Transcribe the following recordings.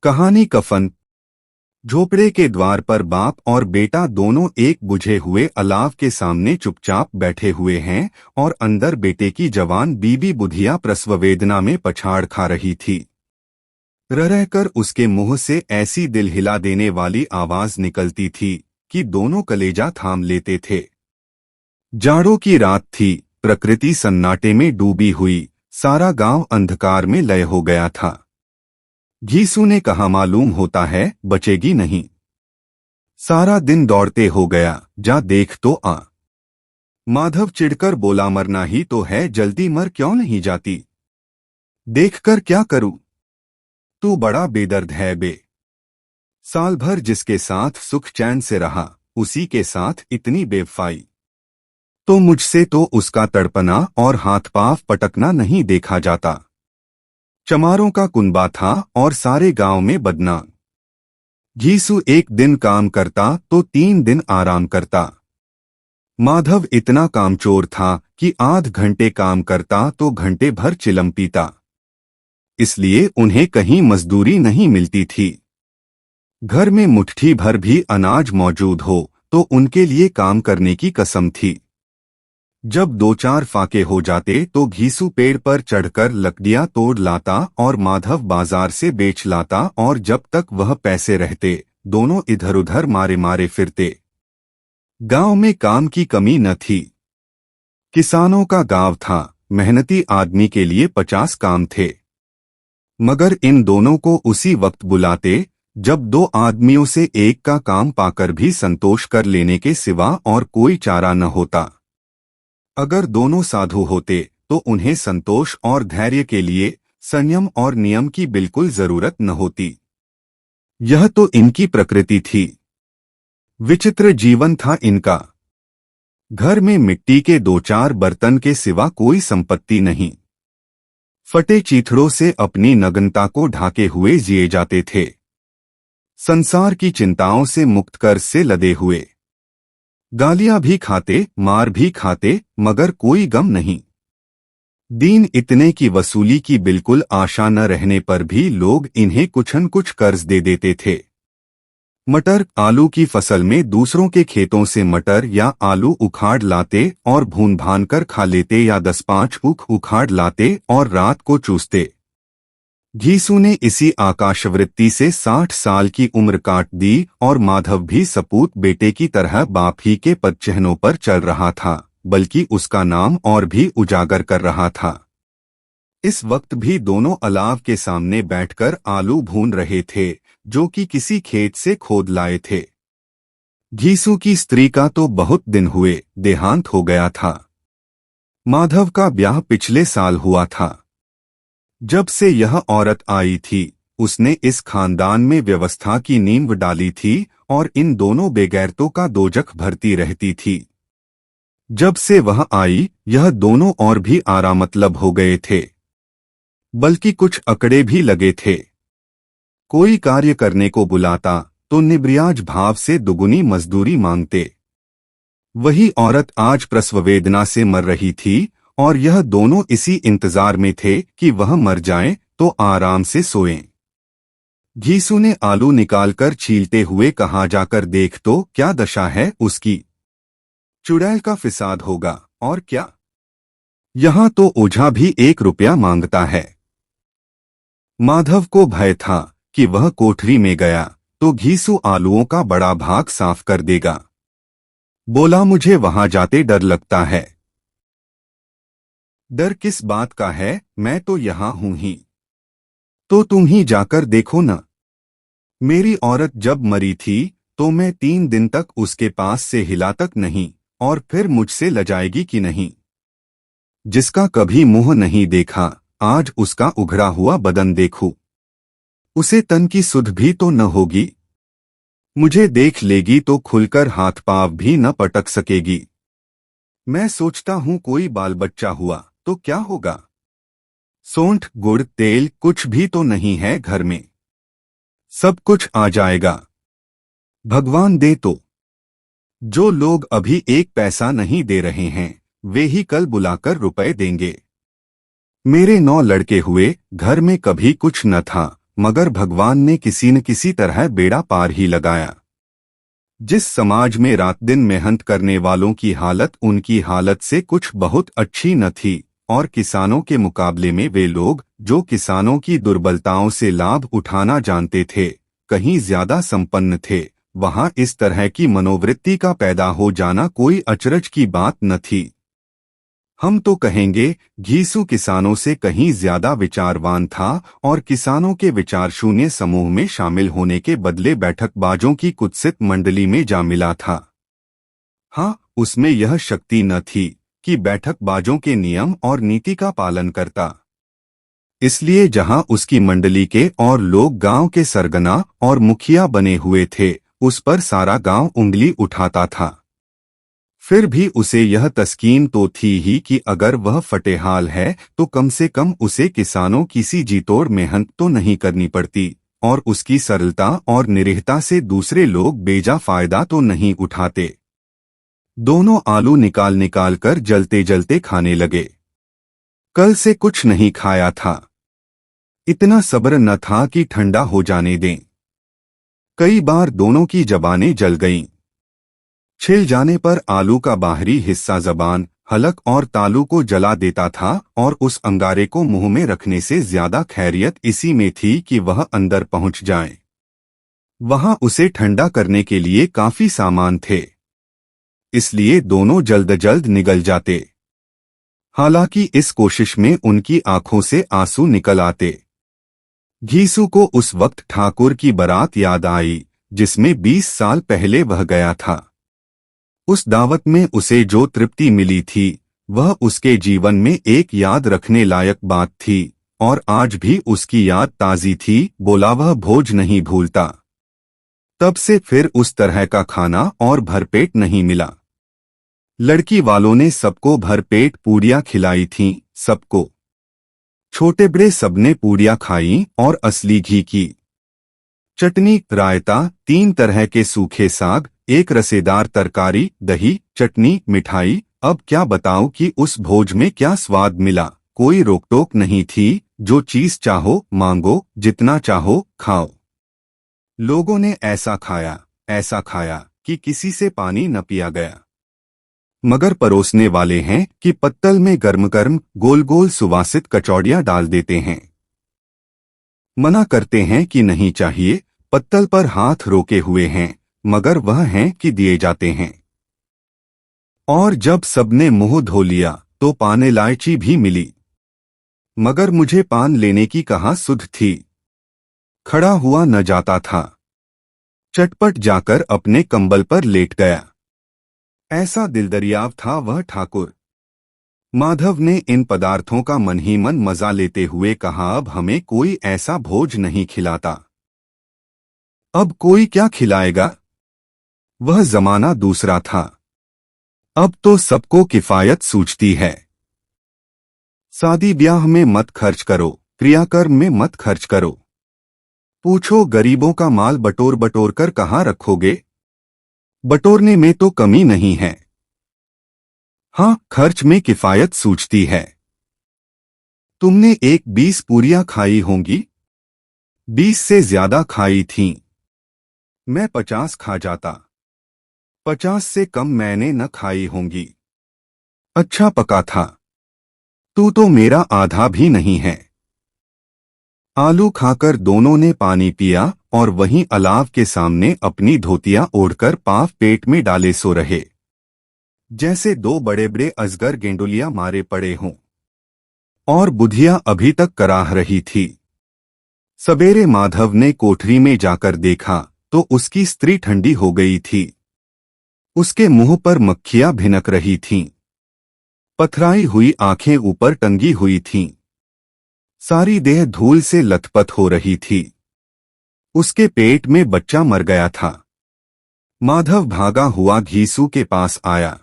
कहानी कफन। झोपड़े के द्वार पर बाप और बेटा दोनों एक बुझे हुए अलाव के सामने चुपचाप बैठे हुए हैं और अंदर बेटे की जवान बीबी बुधिया प्रसव वेदना में पछाड़ खा रही थी। रह उसके मुंह से ऐसी दिल हिला देने वाली आवाज निकलती थी कि दोनों कलेजा थाम लेते थे। जाड़ों की रात थी, प्रकृति सन्नाटे में डूबी हुई, सारा गांव अंधकार में लय हो गया था। घीसू ने कहा, मालूम होता है बचेगी नहीं। सारा दिन दौड़ते हो गया, जा देख तो आ। माधव चिढ़कर बोला, मरना ही तो है, जल्दी मर क्यों नहीं जाती? देखकर क्या करूं? तू बड़ा बेदर्द है बे। साल भर जिसके साथ सुख चैन से रहा, उसी के साथ इतनी बेवफाई। तो मुझसे तो उसका तड़पना और हाथ पांव पटकना नहीं देखा जाता। चमारों का कुनबा था और सारे गांव में बदनाम। घीसू एक दिन काम करता तो 3 दिन आराम करता। माधव इतना कामचोर था कि आध घंटे काम करता तो घंटे भर चिलम पीता। इसलिए उन्हें कहीं मजदूरी नहीं मिलती थी। घर में मुट्ठी भर भी अनाज मौजूद हो तो उनके लिए काम करने की कसम थी। जब 2-4 फाके हो जाते तो घीसू पेड़ पर चढ़कर लकड़ियां तोड़ लाता और माधव बाजार से बेच लाता, और जब तक वह पैसे रहते दोनों इधर उधर मारे मारे फिरते। गांव में काम की कमी न थी। किसानों का गांव था, मेहनती आदमी के लिए 50 काम थे। मगर इन दोनों को उसी वक्त बुलाते जब 2 आदमियों से एक का काम पाकर भी संतोष कर लेने के सिवा और कोई चारा न होता। अगर दोनों साधु होते तो उन्हें संतोष और धैर्य के लिए संयम और नियम की बिल्कुल जरूरत न होती। यह तो इनकी प्रकृति थी। विचित्र जीवन था इनका। घर में मिट्टी के 2-4 बर्तन के सिवा कोई संपत्ति नहीं। फटे चीथड़ों से अपनी नग्नता को ढाके हुए जिए जाते थे। संसार की चिंताओं से मुक्त, कर्ज से लदे हुए। गालियां भी खाते, मार भी खाते, मगर कोई गम नहीं। दीन इतने की वसूली की बिल्कुल आशा न रहने पर भी लोग इन्हें कुछन कुछ कर्ज दे देते थे। मटर आलू की फसल में दूसरों के खेतों से मटर या आलू उखाड़ लाते और भून भान कर खा लेते, या 10-5 ऊख उखाड़ लाते और रात को चूसते। घीसू ने इसी आकाशवृत्ति से 60 साल की उम्र काट दी और माधव भी सपूत बेटे की तरह बाप ही के पदचिह्नों पर चल रहा था, बल्कि उसका नाम और भी उजागर कर रहा था। इस वक्त भी दोनों अलाव के सामने बैठकर आलू भून रहे थे, जो कि किसी खेत से खोद लाए थे। घीसू की स्त्री का तो बहुत दिन हुए देहांत हो गया था। माधव का ब्याह पिछले साल हुआ था। जब से यह औरत आई थी, उसने इस खानदान में व्यवस्था की नींव डाली थी और इन दोनों बेगैरतों का दोजख भरती रहती थी। जब से वह आई, यह दोनों और भी आरामतलब हो गए थे, बल्कि कुछ अकड़े भी लगे थे। कोई कार्य करने को बुलाता तो निब्रियाज भाव से दुगुनी मजदूरी मांगते। वही औरत आज प्रसव वेदना से मर रही थी और यह दोनों इसी इंतजार में थे कि वह मर जाएं तो आराम से सोएं। घीसू ने आलू निकालकर छीलते हुए कहा, जाकर देख तो क्या दशा है उसकी। चुड़ैल का फिसाद होगा और क्या। यहां तो ओझा भी 1 रुपया मांगता है। माधव को भय था कि वह कोठरी में गया तो घीसू आलूओं का बड़ा भाग साफ कर देगा। बोला, मुझे वहां जाते डर लगता है। डर किस बात का है, मैं तो यहां हूं ही। तो तुम ही जाकर देखो न। मेरी औरत जब मरी थी तो मैं 3 दिन तक उसके पास से हिला तक नहीं, और फिर मुझसे लजाएगी कि नहीं। जिसका कभी मुंह नहीं देखा, आज उसका उघड़ा हुआ बदन देखूं। उसे तन की सुध भी तो न होगी। मुझे देख लेगी तो खुलकर हाथ पांव भी न पटक सकेगी। मैं सोचता हूं कोई बाल बच्चा हुआ तो क्या होगा। सोंठ गुड़ तेल कुछ भी तो नहीं है घर में। सब कुछ आ जाएगा, भगवान दे तो। जो लोग अभी 1 पैसा नहीं दे रहे हैं, वे ही कल बुलाकर रुपए देंगे। मेरे 9 लड़के हुए, घर में कभी कुछ न था, मगर भगवान ने किसी न किसी तरह बेड़ा पार ही लगाया। जिस समाज में रात दिन मेहनत करने वालों की हालत उनकी हालत से कुछ बहुत अच्छी न थी, और किसानों के मुकाबले में वे लोग जो किसानों की दुर्बलताओं से लाभ उठाना जानते थे, कहीं ज्यादा संपन्न थे, वहां इस तरह की मनोवृत्ति का पैदा हो जाना कोई अचरज की बात न थी। हम तो कहेंगे घीसू किसानों से कहीं ज्यादा विचारवान था और किसानों के विचार शून्य समूह में शामिल होने के बदले बैठकबाजों की कुत्सित मंडली में जा मिला था। हाँ, उसमें यह शक्ति न थी कि बैठकबाजों के नियम और नीति का पालन करता। इसलिए जहां उसकी मंडली के और लोग गांव के सरगना और मुखिया बने हुए थे, उस पर सारा गांव उंगली उठाता था। फिर भी उसे यह तस्कीन तो थी ही कि अगर वह फटेहाल है तो कम से कम उसे किसानों की सी जीतोड़ मेहनत तो नहीं करनी पड़ती, और उसकी सरलता और निरीहता से दूसरे लोग बेजा फायदा तो नहीं उठाते। दोनों आलू निकाल निकाल कर जलते जलते खाने लगे। कल से कुछ नहीं खाया था। इतना सब्र न था कि ठंडा हो जाने दें। कई बार दोनों की जबानें जल गईं। छिल जाने पर आलू का बाहरी हिस्सा जबान, हलक और तालू को जला देता था, और उस अंगारे को मुंह में रखने से ज्यादा खैरियत इसी में थी कि वह अंदर पहुंच जाए। वहां उसे ठंडा करने के लिए काफी सामान थे, इसलिए दोनों जल्द जल्द निगल जाते। हालांकि इस कोशिश में उनकी आंखों से आंसू निकल आते। घीसू को उस वक्त ठाकुर की बारात याद आई जिसमें 20 साल पहले वह गया था। उस दावत में उसे जो तृप्ति मिली थी वह उसके जीवन में एक याद रखने लायक बात थी, और आज भी उसकी याद ताजी थी। बोला वह भोज नहीं भूलता। तब से फिर उस तरह का खाना और भरपेट नहीं मिला। लड़की वालों ने सबको भरपेट पूड़ियां खिलाई थीं, सबको। छोटे बड़े सबने पूड़ियां खाई और असली घी की चटनी, रायता, 3 तरह के सूखे साग, एक रसेदार तरकारी, दही, चटनी, मिठाई। अब क्या बताऊं कि उस भोज में क्या स्वाद मिला। कोई रोकटोक नहीं थी, जो चीज चाहो मांगो, जितना चाहो खाओ। लोगों ने ऐसा खाया कि किसी से पानी न पिया गया। मगर परोसने वाले हैं कि पत्तल में गर्म गर्म गोल गोल सुवासित कचौड़ियां डाल देते हैं। मना करते हैं कि नहीं चाहिए, पत्तल पर हाथ रोके हुए हैं, मगर वह हैं कि दिए जाते हैं। और जब सबने मुंह धो लिया तो पान इलायची भी मिली, मगर मुझे पान लेने की कहाँ सुध थी। खड़ा हुआ न जाता था। चटपट जाकर अपने कंबल पर लेट गया। ऐसा दिलदरियाव था वह ठाकुर। माधव ने इन पदार्थों का मन ही मन मजा लेते हुए कहा, अब हमें कोई ऐसा भोज नहीं खिलाता। अब कोई क्या खिलाएगा। वह जमाना दूसरा था। अब तो सबको किफायत सूझती है। शादी ब्याह में मत खर्च करो, क्रियाकर्म में मत खर्च करो। पूछो गरीबों का माल बटोर बटोर कर कहाँ रखोगे। बटोरने में तो कमी नहीं है। हाँ, खर्च में किफायत सूझती है। तुमने 20 पूरियां खाई होंगी। 20 से ज्यादा खाई थीं। मैं 50 खा जाता। 50 से कम मैंने न खाई होंगी। अच्छा पका था। तू तो मेरा आधा भी नहीं है। आलू खाकर दोनों ने पानी पिया और वहीं अलाव के सामने अपनी धोतियां ओढ़कर पाव पेट में डाले सो रहे, जैसे 2 बड़े बड़े अजगर गेंडुलियां मारे पड़े हों। और बुधिया अभी तक कराह रही थी। सवेरे माधव ने कोठरी में जाकर देखा तो उसकी स्त्री ठंडी हो गई थी। उसके मुंह पर मक्खियां भिनक रही थीं। पथराई हुई आंखें ऊपर टंगी हुई थीं। सारी देह धूल से लथपथ हो रही थी। उसके पेट में बच्चा मर गया था। माधव भागा हुआ घीसू के पास आया।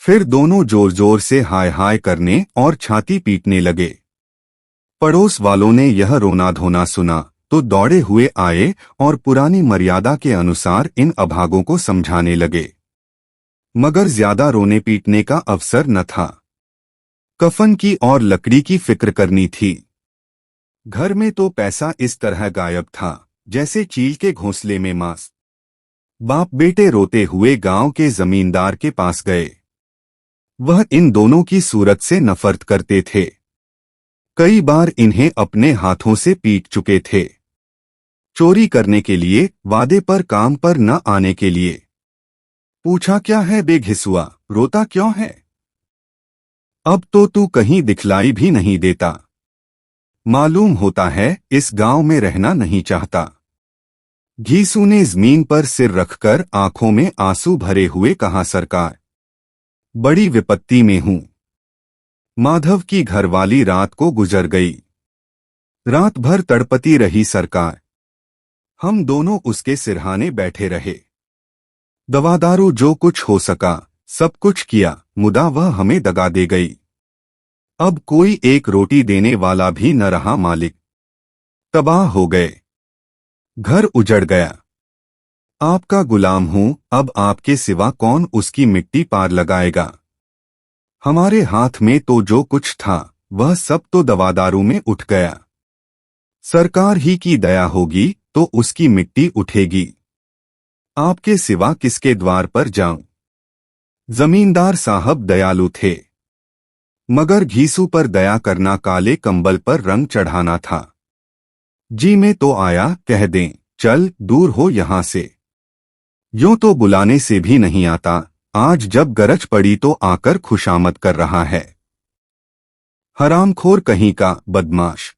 फिर दोनों जोर जोर से हाय हाय करने और छाती पीटने लगे। पड़ोस वालों ने यह रोना धोना सुना तो दौड़े हुए आए और पुरानी मर्यादा के अनुसार इन अभागों को समझाने लगे। मगर ज्यादा रोने पीटने का अवसर न था। कफन की और लकड़ी की फिक्र करनी थी। घर में तो पैसा इस तरह गायब था जैसे चील के घोंसले में मांस। बाप बेटे रोते हुए गांव के जमींदार के पास गए। वह इन दोनों की सूरत से नफरत करते थे। कई बार इन्हें अपने हाथों से पीट चुके थे। चोरी करने के लिए, वादे पर काम पर न आने के लिए। पूछा क्या है बे घिसुआ, रोता क्यों है? अब तो तू कहीं दिखलाई भी नहीं देता। मालूम होता है इस गांव में रहना नहीं चाहता। घीसू ने जमीन पर सिर रखकर आंखों में आंसू भरे हुए कहा, सरकार, बड़ी विपत्ति में हूं। माधव की घरवाली रात को गुजर गई। रात भर तड़पती रही सरकार। हम दोनों उसके सिरहाने बैठे रहे। दवादारू जो कुछ हो सका सब कुछ किया, मुदा वह हमें दगा दे गई। अब कोई एक रोटी देने वाला भी न रहा मालिक। तबाह हो गए। घर उजड़ गया। आपका गुलाम हूं, अब आपके सिवा कौन उसकी मिट्टी पार लगाएगा? हमारे हाथ में तो जो कुछ था वह सब तो दवादारू में उठ गया। सरकार ही की दया होगी तो उसकी मिट्टी उठेगी। आपके सिवा किसके द्वार पर जाऊं? जमींदार साहब दयालु थे, मगर घीसू पर दया करना काले कंबल पर रंग चढ़ाना था। जी में तो आया, कह दें चल दूर हो यहां से। यूं तो बुलाने से भी नहीं आता, आज जब गरज पड़ी तो आकर खुशामद कर रहा है। हरामखोर कहीं का बदमाश।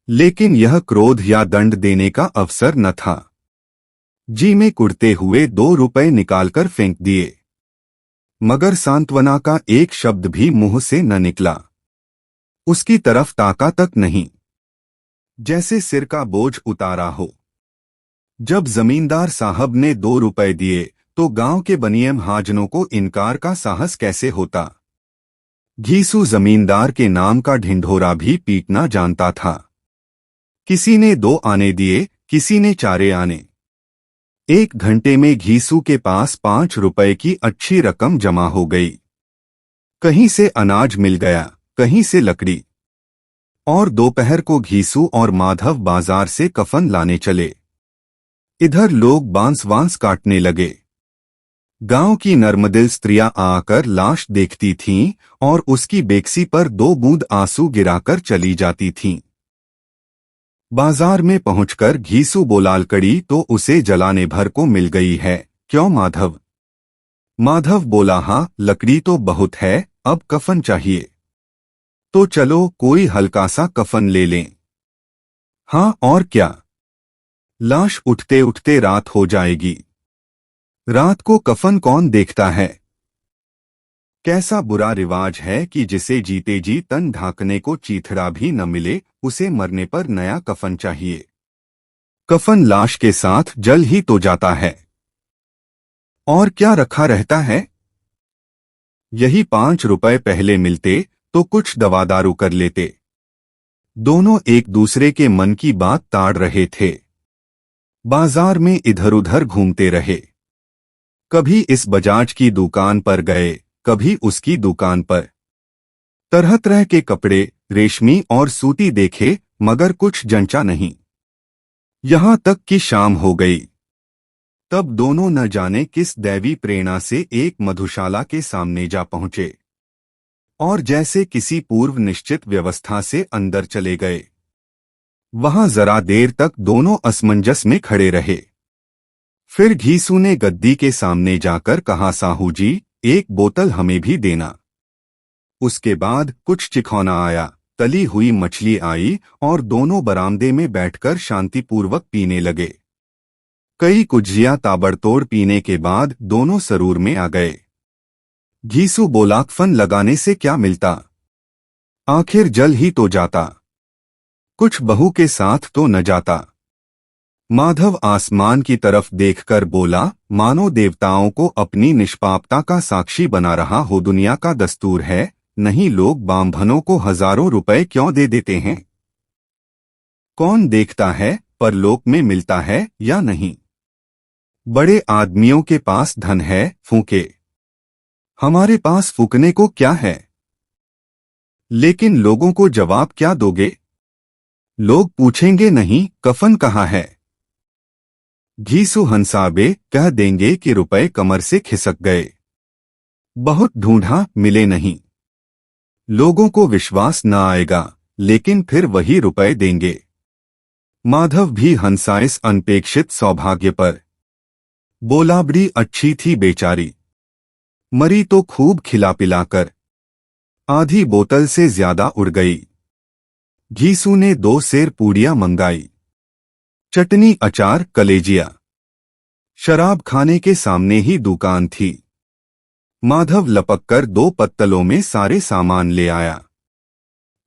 लेकिन यह क्रोध या दंड देने का अवसर न था। जी में कुड़ते हुए 2 रुपए निकालकर फेंक दिए, मगर सांत्वना का एक शब्द भी मुंह से न निकला। उसकी तरफ ताका तक नहीं, जैसे सिर का बोझ उतारा हो। जब जमींदार साहब ने 2 रुपए दिए तो गांव के बनिए महाजनों को इनकार का साहस कैसे होता? घीसू जमींदार के नाम का ढिंढोरा भी पीटना जानता था। किसी ने 2 आने दिए, किसी ने 4 आने। 1 घंटे में घीसू के पास 5 रुपए की अच्छी रकम जमा हो गई। कहीं से अनाज मिल गया, कहीं से लकड़ी। और दोपहर को घीसू और माधव बाजार से कफन लाने चले। इधर लोग बांस वांस काटने लगे। गांव की नर्मदिल स्त्रियां आकर लाश देखती थीं और उसकी बेकसी पर 2 बूंद आंसू गिराकर चली जाती थीं। बाजार में पहुंचकर घीसू बोला, लकड़ी तो उसे जलाने भर को मिल गई है, क्यों माधव? माधव बोला, हाँ लकड़ी तो बहुत है, अब कफन चाहिए। तो चलो कोई हल्का सा कफन ले लें। हाँ और क्या, लाश उठते उठते रात हो जाएगी। रात को कफन कौन देखता है? कैसा बुरा रिवाज है कि जिसे जीते जी तन ढांकने को चीथड़ा भी न मिले, उसे मरने पर नया कफन चाहिए। कफन लाश के साथ जल ही तो जाता है, और क्या रखा रहता है? यही 5 रुपए पहले मिलते तो कुछ दवादारू कर लेते। दोनों एक दूसरे के मन की बात ताड़ रहे थे। बाजार में इधर उधर घूमते रहे। कभी इस बजाज की दुकान पर गए, कभी उसकी दुकान पर। तरह तरह के कपड़े, रेशमी और सूती देखे, मगर कुछ जंचा नहीं। यहां तक कि शाम हो गई। तब दोनों न जाने किस दैवी प्रेरणा से एक मधुशाला के सामने जा पहुंचे और जैसे किसी पूर्व निश्चित व्यवस्था से अंदर चले गए। वहां जरा देर तक दोनों असमंजस में खड़े रहे। फिर घीसू ने गद्दी के सामने जाकर कहा, साहू जी, 1 बोतल हमें भी देना। उसके बाद कुछ चिखौना आया, तली हुई मछली आई और दोनों बरामदे में बैठकर शांतिपूर्वक पीने लगे। कई कुज्जियां ताबड़तोड़ पीने के बाद दोनों सरूर में आ गए। घीसू बोला, कफन लगाने से क्या मिलता? आखिर जल ही तो जाता, कुछ बहू के साथ तो न जाता। माधव आसमान की तरफ देखकर बोला, मानो देवताओं को अपनी निष्पापता का साक्षी बना रहा हो। दुनिया का दस्तूर है, नहीं लोग बामभनों को हजारों रुपए क्यों दे देते हैं? कौन देखता है परलोक में मिलता है या नहीं? बड़े आदमियों के पास धन है, फूके। हमारे पास फूकने को क्या है? लेकिन लोगों को जवाब क्या दोगे? लोग पूछेंगे नहीं कफन कहाँ है। घीसू हंसाबे कह देंगे कि रुपए कमर से खिसक गए। बहुत ढूंढा मिले नहीं। लोगों को विश्वास न आएगा, लेकिन फिर वही रुपए देंगे। माधव भी हंसा इस अनपेक्षित सौभाग्य पर। बोला बड़ी अच्छी थी बेचारी, मरी तो खूब खिला पिलाकर। आधी बोतल से ज्यादा उड़ गई। घीसू ने 2 सेर पूड़ियां मंगाई, चटनी अचार कलेजिया। शराब खाने के सामने ही दुकान थी। माधव लपककर 2 पत्तलों में सारे सामान ले आया।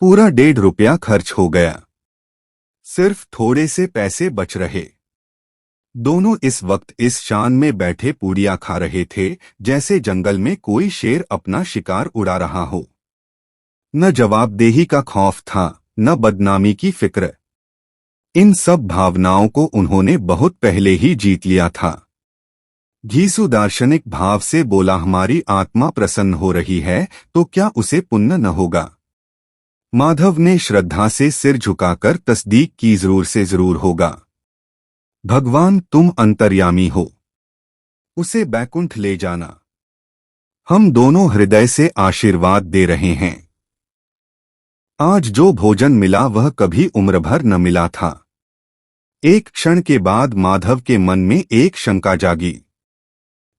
पूरा 1.5 रुपया खर्च हो गया। सिर्फ थोड़े से पैसे बच रहे। दोनों इस वक्त इस शान में बैठे पूड़ियां खा रहे थे जैसे जंगल में कोई शेर अपना शिकार उड़ा रहा हो। न जवाबदेही का खौफ था, न बदनामी की फिक्र। इन सब भावनाओं को उन्होंने बहुत पहले ही जीत लिया था। घीसू दार्शनिक भाव से बोला, हमारी आत्मा प्रसन्न हो रही है तो क्या उसे पुण्य न होगा। माधव ने श्रद्धा से सिर झुकाकर तस्दीक की, जरूर से जरूर होगा। भगवान तुम अंतर्यामी हो, उसे बैकुंठ ले जाना। हम दोनों हृदय से आशीर्वाद दे रहे हैं। आज जो भोजन मिला वह कभी उम्र भर न मिला था। एक क्षण के बाद माधव के मन में एक शंका जागी।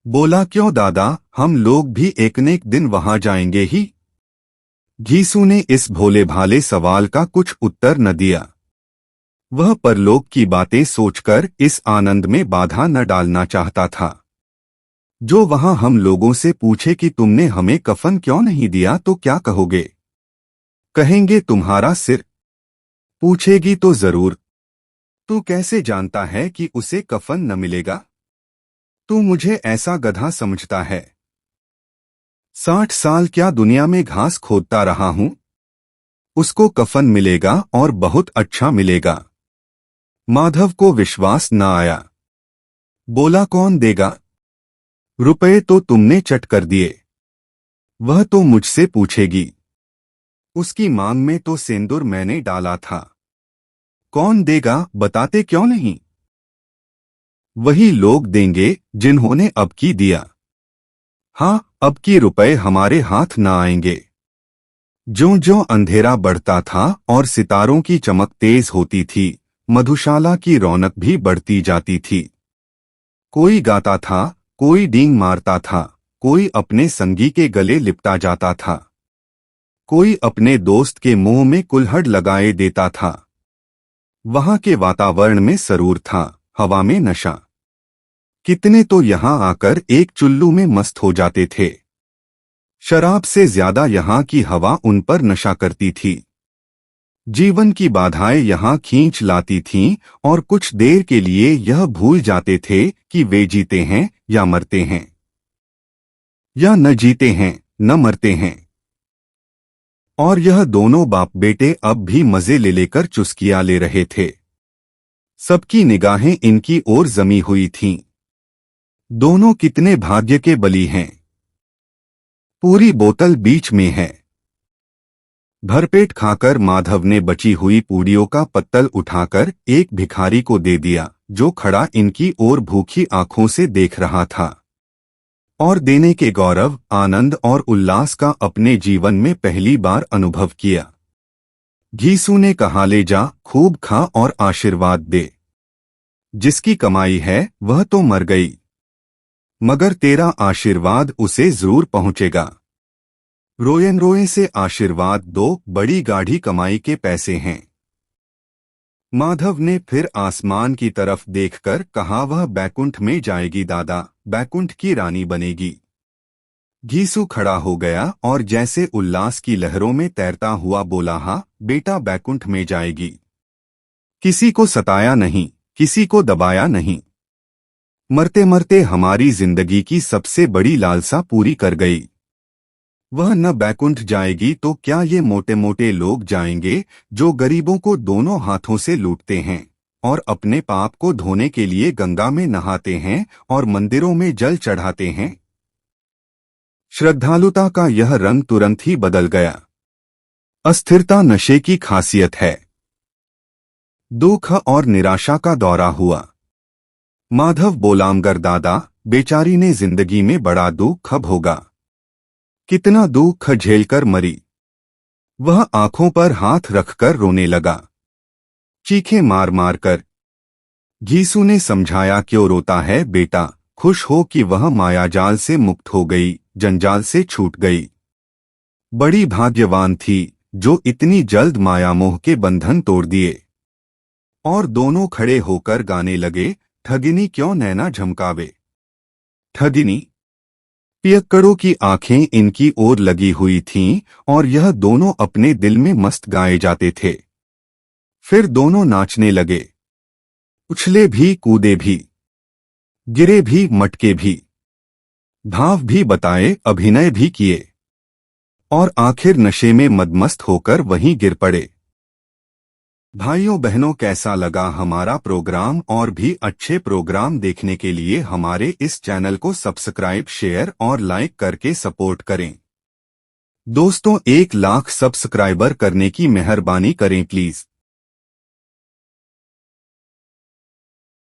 बोला, क्यों दादा, हम लोग भी एक न एक दिन वहां जाएंगे ही। घीसू ने इस भोले भाले सवाल का कुछ उत्तर न दिया। वह परलोक की बातें सोचकर इस आनंद में बाधा न डालना चाहता था। जो वहां हम लोगों से पूछे कि तुमने हमें कफन क्यों नहीं दिया तो क्या कहोगे। कहेंगे तुम्हारा सिर। पूछेगी तो जरूर, तू कैसे जानता है कि उसे कफन न मिलेगा। तू मुझे ऐसा गधा समझता है। 60 साल क्या दुनिया में घास खोदता रहा हूं। उसको कफन मिलेगा और बहुत अच्छा मिलेगा। माधव को विश्वास न आया। बोला, कौन देगा। रुपए तो तुमने चट कर दिए। वह तो मुझसे पूछेगी। उसकी मांग में तो सिंदूर मैंने डाला था। कौन देगा बताते क्यों नहीं। वही लोग देंगे जिन्होंने अब की दिया। हाँ, अब की रुपए हमारे हाथ न आएंगे। ज्यों-ज्यों अंधेरा बढ़ता था और सितारों की चमक तेज होती थी, मधुशाला की रौनक भी बढ़ती जाती थी। कोई गाता था, कोई डींग मारता था, कोई अपने संगी के गले लिपटा जाता था, कोई अपने दोस्त के मुंह में कुल्हड़ लगाए देता था। वहां के वातावरण में सरूर था, हवा में नशा। कितने तो यहां आकर एक चुल्लू में मस्त हो जाते थे। शराब से ज्यादा यहां की हवा उन पर नशा करती थी। जीवन की बाधाएं यहां खींच लाती थीं और कुछ देर के लिए यह भूल जाते थे कि वे जीते हैं या मरते हैं, या न जीते हैं न मरते हैं। और यह दोनों बाप बेटे अब भी मजे ले लेकर चुस्कियां ले रहे थे। सबकी निगाहें इनकी ओर जमी हुई थीं। दोनों कितने भाग्य के बली हैं। पूरी बोतल बीच में है। भरपेट खाकर माधव ने बची हुई पूड़ियों का पत्तल उठाकर एक भिखारी को दे दिया, जो खड़ा इनकी ओर भूखी आंखों से देख रहा था। और देने के गौरव, आनंद और उल्लास का अपने जीवन में पहली बार अनुभव किया। घीसू ने कहा, ले जा, खूब खा और आशीर्वाद दे। जिसकी कमाई है वह तो मर गई, मगर तेरा आशीर्वाद उसे जरूर पहुंचेगा। रोयन रोए से आशीर्वाद दो, बड़ी गाढ़ी कमाई के पैसे हैं। माधव ने फिर आसमान की तरफ देखकर कहा, वह बैकुंठ में जाएगी दादा, बैकुंठ की रानी बनेगी। घीसू खड़ा हो गया और जैसे उल्लास की लहरों में तैरता हुआ बोला, हाँ बेटा, बैकुंठ में जाएगी। किसी को सताया नहीं, किसी को दबाया नहीं। मरते मरते हमारी जिंदगी की सबसे बड़ी लालसा पूरी कर गई। वह न बैकुंठ जाएगी तो क्या ये मोटे मोटे लोग जाएंगे जो गरीबों को दोनों हाथों से लूटते हैं और अपने पाप को धोने के लिए गंगा में नहाते हैं और मंदिरों में जल चढ़ाते हैं। श्रद्धालुता का यह रंग तुरंत ही बदल गया। अस्थिरता नशे की खासियत है। दुख और निराशा का दौरा हुआ। माधव बोला, मगर दादा, बेचारी ने जिंदगी में बड़ा दुख भोगा, कितना दुख झेलकर मरी। वह आंखों पर हाथ रखकर रोने लगा, चीखें मार मार कर। घीसू ने समझाया, क्यों रोता है बेटा, खुश हो कि वह मायाजाल से मुक्त हो गई, जंजाल से छूट गई। बड़ी भाग्यवान थी जो इतनी जल्द मायामोह के बंधन तोड़ दिए। और दोनों खड़े होकर गाने लगे, ठगिनी क्यों नैना झमकावे। ठगिनी। पियक्कड़ों की आंखें इनकी ओर लगी हुई थीं और यह दोनों अपने दिल में मस्त गाए जाते थे। फिर दोनों नाचने लगे, उछले भी, कूदे भी, गिरे भी, मटके भी, भाव भी बताए, अभिनय भी किए और आखिर नशे में मदमस्त होकर वहीं गिर पड़े। भाइयों बहनों, कैसा लगा हमारा प्रोग्राम? और भी अच्छे प्रोग्राम देखने के लिए हमारे इस चैनल को सब्सक्राइब, शेयर और लाइक करके सपोर्ट करें। दोस्तों, 1 लाख सब्सक्राइबर करने की मेहरबानी करें प्लीज।